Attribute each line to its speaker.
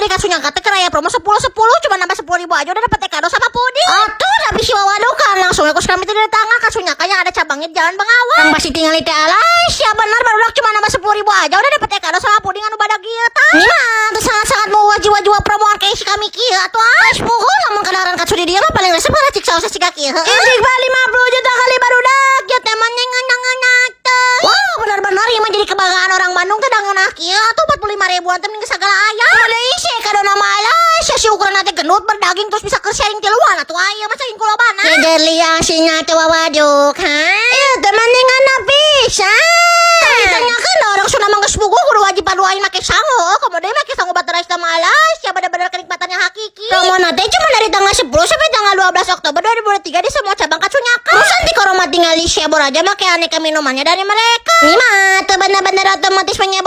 Speaker 1: hari kasunya kata keraya promo 10-10 cuma nambah 10.000 aja udah dapat kado sama puding. Atuh tapi si wawadukan langsung aku kami tidak tangga kasunya kayaknya ada cabangnya di Jalan Bengawan. Yang masih tinggal di alay ya benar baru cuma nambah 10.000 aja udah dapat kado sama puding anu badak ieu tah. Itu sangat-sangat mau wajib-wajib promoan kayak si kami kieu atuh ais pohon lamun kadaran kasu di dia mah paling resep cik saos si kaki. Indik 50 juta kali barudak ya temannya nganang-nganang. Wah benar-benar ya menjadi kebanggaan orang Bandung teh dangeunah kieu atuh 45 ribuan teh mending segala aya. Ada isi kado nama alay si ukuran nanti gendut berdaging terus bisa sharing tiluan atuh aya mah saking kulobana. Jadi liang sinya teh wawaduk ha. Ieu teh mendingan pisan. Ditanyakeun orang Sunda mah geus buku kudu wajib paduain make sangu. Komo deui make sangu baterai sama alay sia bener-bener kenikmatannya hakiki. Promona teh cuma dari tanggal 10 sampai tanggal 12 Oktober 2023 di semua cabang Kacunyakan. Terus nanti koromat tinggal di Syabor aja make aneka minumannya dari mereka. Ini mah teu bener-bener otomatis penyebar